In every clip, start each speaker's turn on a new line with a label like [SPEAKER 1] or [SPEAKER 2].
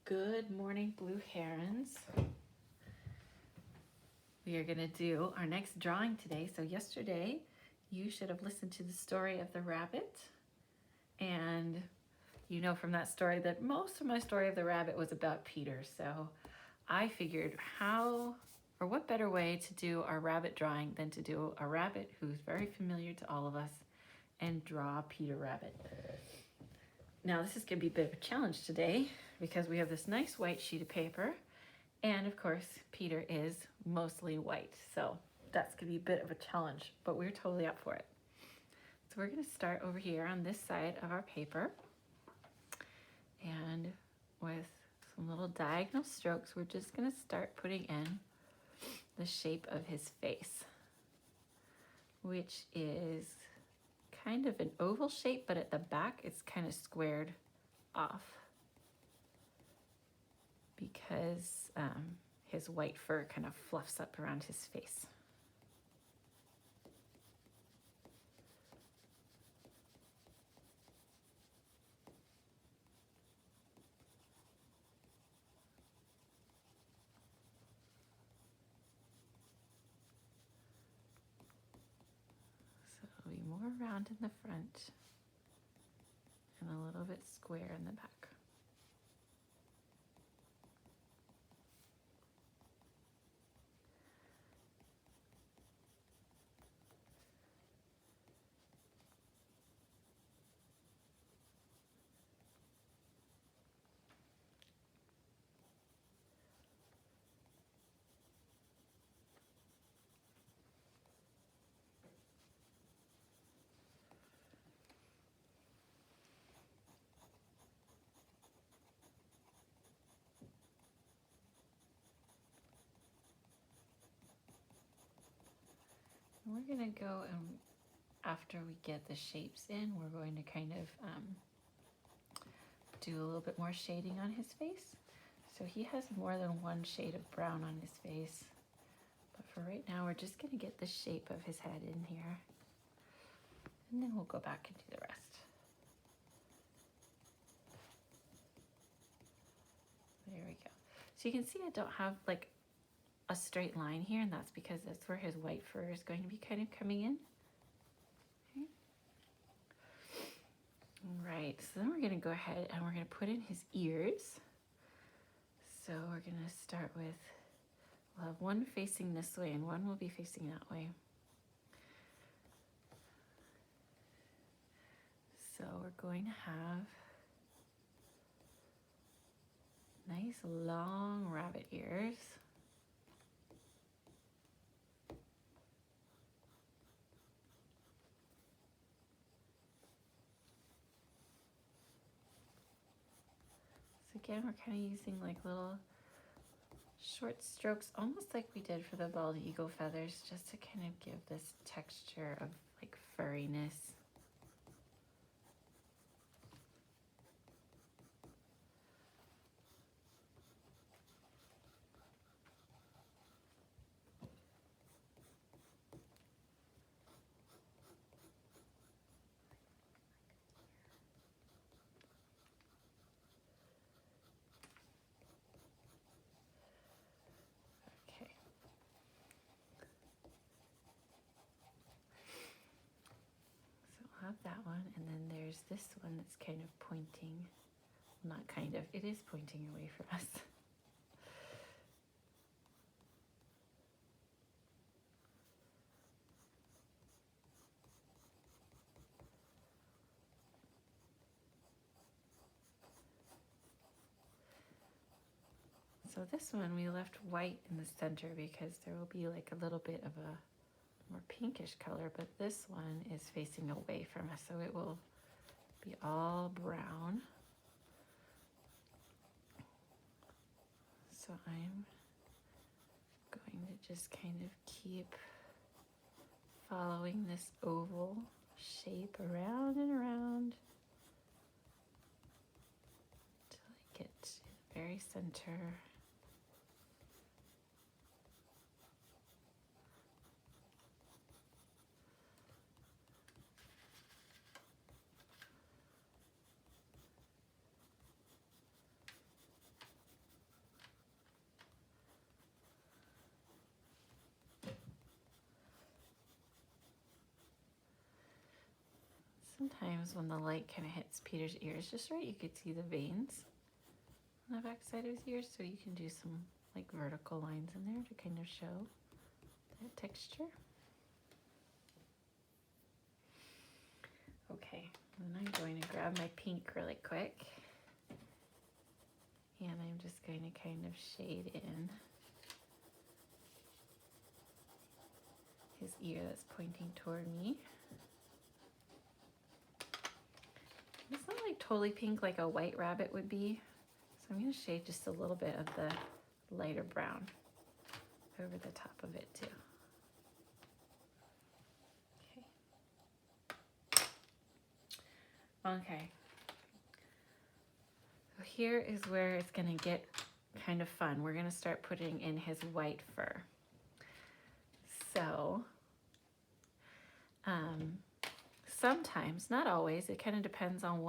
[SPEAKER 1] Good morning, Blue Herons. We are going to do our next drawing today. So yesterday, you should have listened to the story of the rabbit. And you know from that story that most of my story of the rabbit was about Peter. So I figured what better way to do our rabbit drawing than to do a rabbit who's very familiar to all of us and draw Peter Rabbit. Now this is going to be a bit of a challenge today because we have this nice white sheet of paper, and of course Peter is mostly white, so that's going to be a bit of a challenge, but we're totally up for it. So we're going to start over here on this side of our paper, and with some little diagonal strokes we're just going to start putting in the shape of his face, which is kind of an oval shape, but at the back it's kind of squared off because his white fur kind of fluffs up around his face. So it'll be more round in the front and a little bit square in the back. We're going to go, and after we get the shapes in, we're going to kind of do a little bit more shading on his face. So he has more than one shade of brown on his face, but for right now we're just going to get the shape of his head in here, and then we'll go back and do the rest. There we go. So you can see I don't have like a straight line here, and that's because that's where his white fur is going to be kind of coming in. Okay. All right, so then we're going to go ahead and we're going to put in his ears. So we're going to start with, we'll have one facing this way and one will be facing that way. So we're going to have nice long rabbit ears. So again, we're kind of using like little short strokes, almost like we did for the bald eagle feathers, just to kind of give this texture of like furriness. Have that one, and then there's this one that's kind of pointing, not kind of, it is pointing away from us. So this one we left white in the center because there will be like a little bit of a more pinkish color, but this one is facing away from us, so it will be all brown. So I'm going to just kind of keep following this oval shape around and around until I get to the very center. Sometimes when the light kind of hits Peter's ears just right, you could see the veins on the back side of his ears, so you can do some like vertical lines in there to kind of show that texture. Okay, and I'm going to grab my pink really quick, and I'm just going to kind of shade in his ear that's pointing toward me. It's not like totally pink like a white rabbit would be, so I'm going to shade just a little bit of the lighter brown over the top of it too. Okay. So here is where it's going to get kind of fun. We're going to start putting in his white fur. So, sometimes, not always, it kind of depends on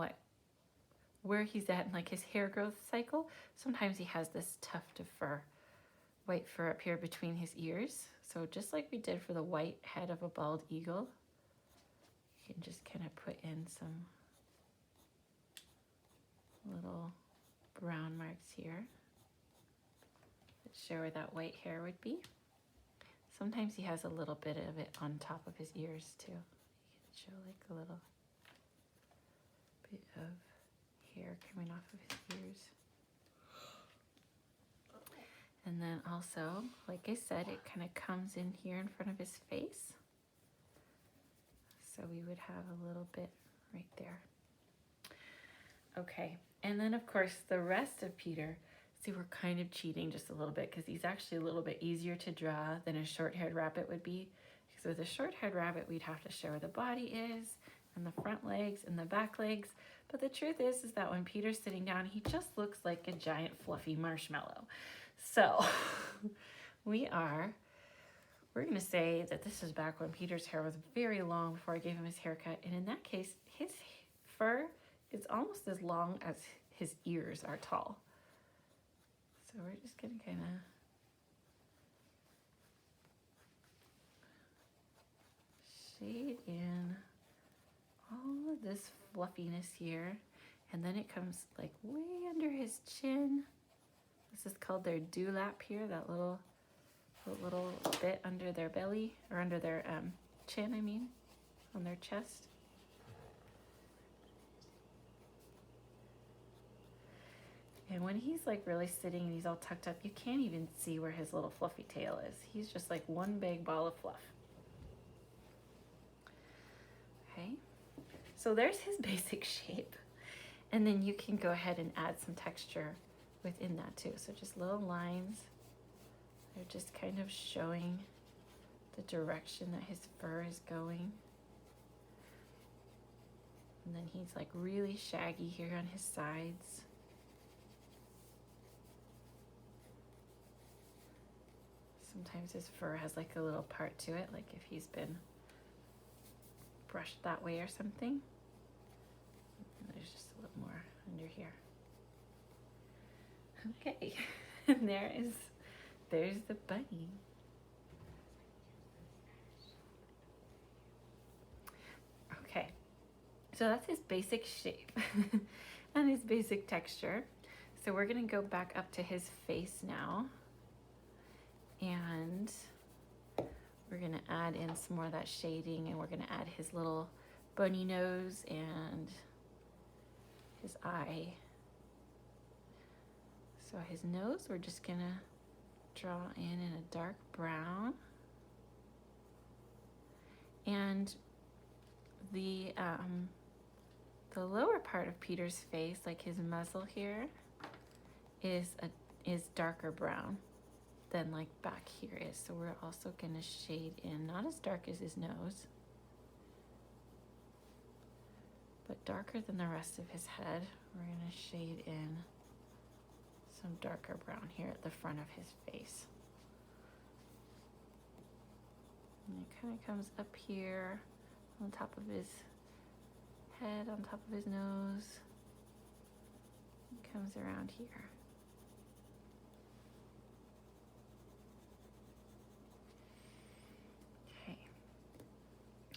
[SPEAKER 1] where he's at in like his hair growth cycle. Sometimes he has this tuft of fur, white fur up here between his ears. So just like we did for the white head of a bald eagle, you can just kind of put in some little brown marks here that show where that white hair would be. Sometimes he has a little bit of it on top of his ears too. You can show like a little bit of hair coming off of his ears. And then also, like I said, it kind of comes in here in front of his face. So we would have a little bit right there. Okay, and then of course the rest of Peter, see, we're kind of cheating just a little bit because he's actually a little bit easier to draw than a short-haired rabbit would be. Because with a short-haired rabbit, we'd have to show where the body is, and the front legs, and the back legs. But the truth is that when Peter's sitting down, he just looks like a giant fluffy marshmallow. So we're gonna say that this is back when Peter's hair was very long before I gave him his haircut. And in that case, his fur is almost as long as his ears are tall. So we're just gonna kind of shade in all of this fluffiness here. And then it comes like way under his chin. This is called their dewlap here, that little bit under their belly, or under their chin, I mean, on their chest. And when he's like really sitting and he's all tucked up, you can't even see where his little fluffy tail is. He's just like one big ball of fluff. Okay, so there's his basic shape. And then you can go ahead and add some texture within that too. So just little lines. They're just kind of showing the direction that his fur is going. And then he's like really shaggy here on his sides. Sometimes his fur has like a little part to it, like if he's been brushed that way or something. And there's just a little more under here. Okay, and there's the bunny. Okay, so that's his basic shape and his basic texture. So we're gonna go back up to his face now. And we're gonna add in some more of that shading, and we're gonna add his little bunny nose and his eye. So his nose, we're just gonna draw in a dark brown. And the lower part of Peter's face, like his muzzle here, is darker brown than like back here is. So we're also gonna shade in, not as dark as his nose, but darker than the rest of his head. We're gonna shade in some darker brown here at the front of his face. And it kind of comes up here on top of his head, on top of his nose. It comes around here.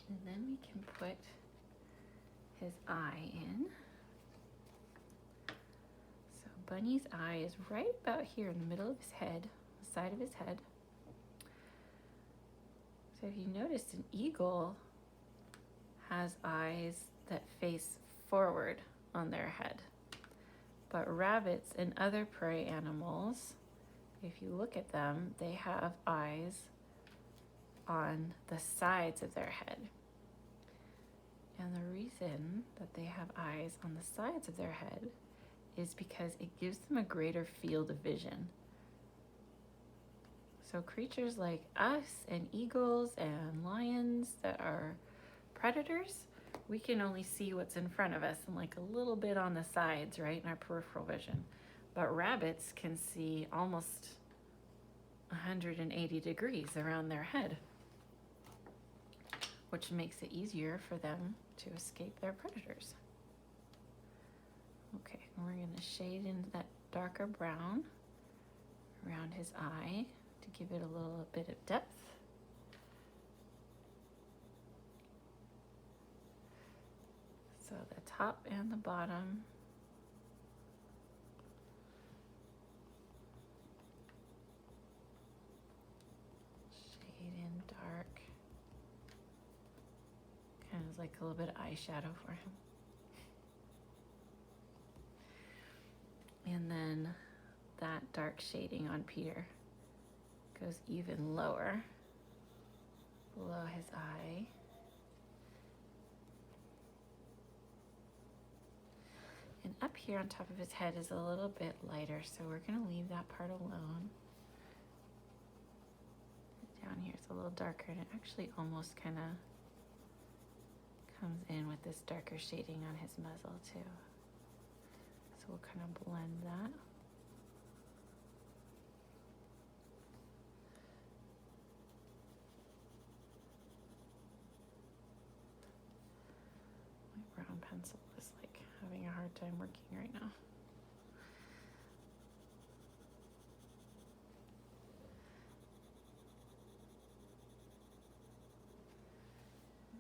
[SPEAKER 1] And then we can put his eye in. So Bunny's eye is right about here in the middle of his head, the side of his head. So if you notice, an eagle has eyes that face forward on their head. But rabbits and other prey animals, if you look at them, they have eyes on the sides of their head. And the reason that they have eyes on the sides of their head is because it gives them a greater field of vision. So creatures like us and eagles and lions that are predators, we can only see what's in front of us and like a little bit on the sides, right, in our peripheral vision. But rabbits can see almost 180 degrees around their head, which makes it easier for them to escape their predators. Okay, we're gonna shade in that darker brown around his eye to give it a little bit of depth. So the top and the bottom. Shade in dark. Kind of like a little bit of eyeshadow for him. And then that dark shading on Peter goes even lower, below his eye. And up here on top of his head is a little bit lighter, so we're gonna leave that part alone. Down here it's a little darker, and it actually almost kind of comes in with this darker shading on his muzzle too. So we'll kind of blend that. My brown pencil is like having a hard time working right now.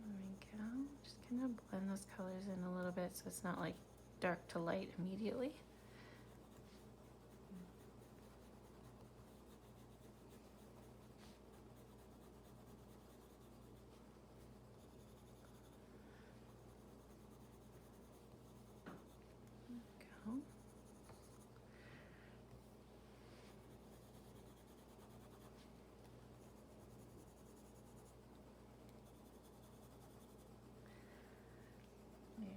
[SPEAKER 1] There we go. Just kind of blend those colors in a little bit so it's not like dark to light immediately. Go.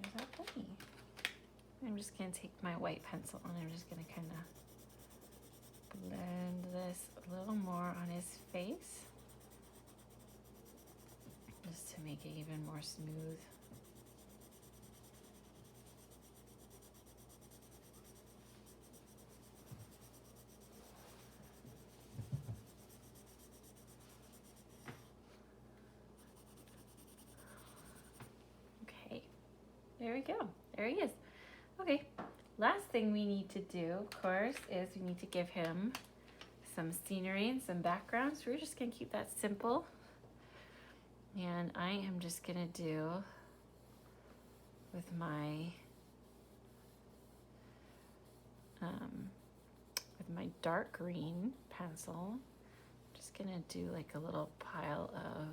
[SPEAKER 1] There's our bunny. I'm just going to take my white pencil and I'm just going to kind of blend this a little more on his face, just to make it even more smooth. Okay, there we go. There he is. Okay, last thing we need to do, of course, is we need to give him some scenery and some background. So we're just gonna keep that simple. And I am just gonna do with my dark green pencil, just gonna do like a little pile of,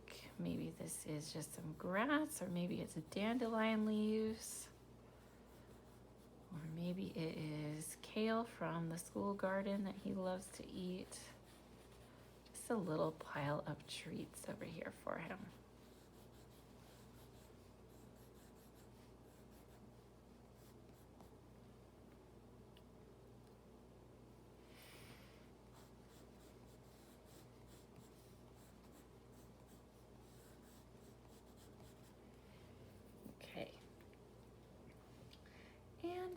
[SPEAKER 1] like, maybe this is just some grass, or maybe it's dandelion leaves, or maybe it is kale from the school garden that he loves to eat. Just a little pile of treats over here for him.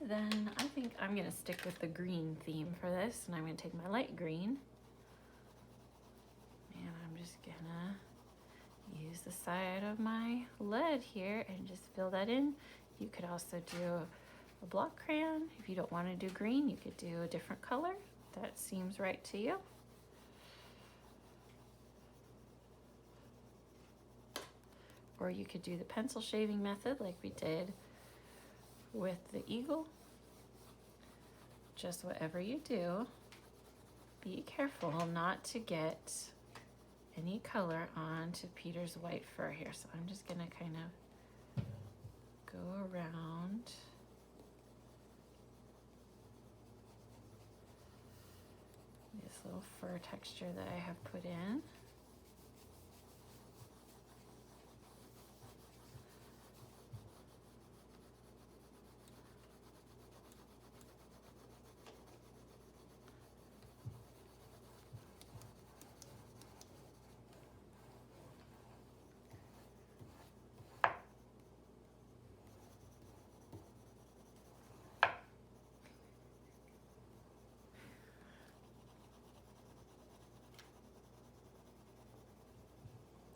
[SPEAKER 1] And then I think I'm gonna stick with the green theme for this, and I'm gonna take my light green, and I'm just gonna use the side of my lead here and just fill that in. You could also do a block crayon. If you don't want to do green, you could do a different color that seems right to you. Or you could do the pencil shaving method like we did with the eagle. Just whatever you do, be careful not to get any color onto Peter's white fur here. So I'm just gonna kind of go around. This little fur texture that I have put in.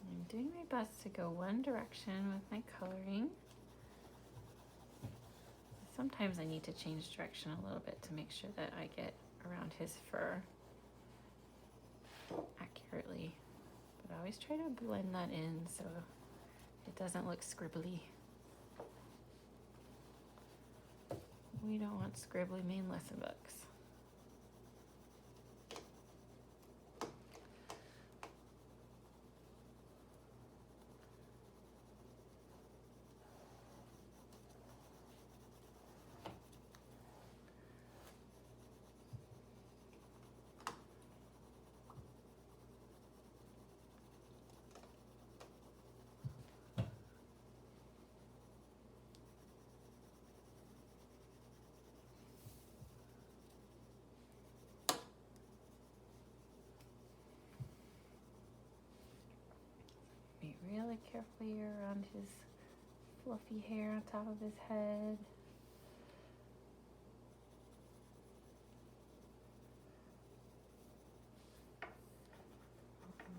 [SPEAKER 1] I'm doing my best to go one direction with my coloring. Sometimes I need to change direction a little bit to make sure that I get around his fur accurately. But I always try to blend that in so it doesn't look scribbly. We don't want scribbly main lesson books. Be really carefully around his fluffy hair on top of his head. I'm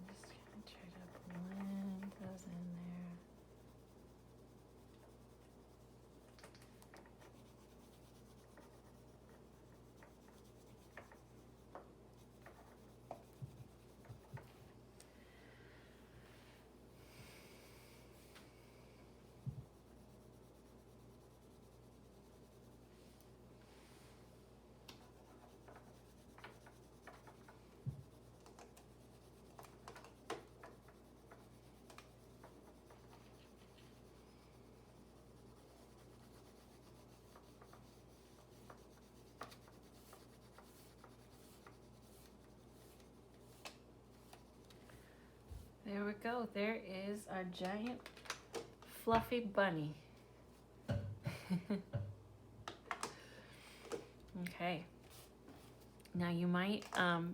[SPEAKER 1] just gonna try to blend those in there. There we go. There is our giant fluffy bunny. Okay. Now you might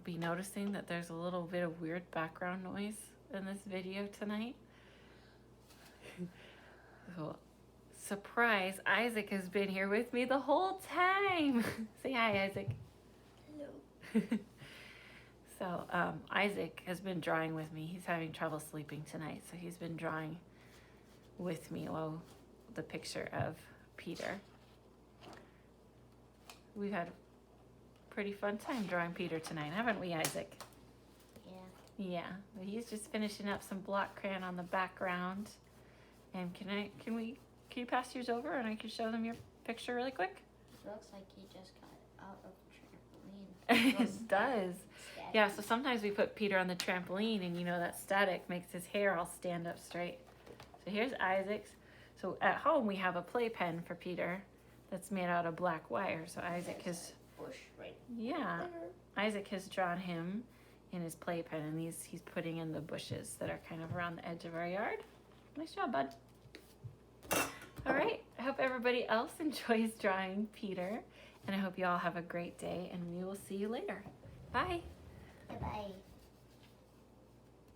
[SPEAKER 1] be noticing that there's a little bit of weird background noise in this video tonight. So, surprise, Isaac has been here with me the whole time. Say hi, Isaac.
[SPEAKER 2] Hello.
[SPEAKER 1] So Isaac has been drawing with me. He's having trouble sleeping tonight, so he's been drawing with me the picture of Peter. We've had a pretty fun time drawing Peter tonight, haven't we, Isaac?
[SPEAKER 2] Yeah.
[SPEAKER 1] Yeah, but he's just finishing up some block crayon on the background. And can you pass yours over and I can show them your picture really quick?
[SPEAKER 2] It looks like he just got out of the trampoline.
[SPEAKER 1] It does. Yeah, so sometimes we put Peter on the trampoline and you know that static makes his hair all stand up straight. So here's Isaac's. So at home we have a playpen for Peter that's made out of black wire. So Isaac has,
[SPEAKER 2] bush right
[SPEAKER 1] yeah,
[SPEAKER 2] there.
[SPEAKER 1] Isaac has drawn him in his playpen and he's putting in the bushes that are kind of around the edge of our yard. Nice job, bud. All right, I hope everybody else enjoys drawing Peter and I hope you all have a great day and we will see you later. Bye.
[SPEAKER 2] Bye-bye.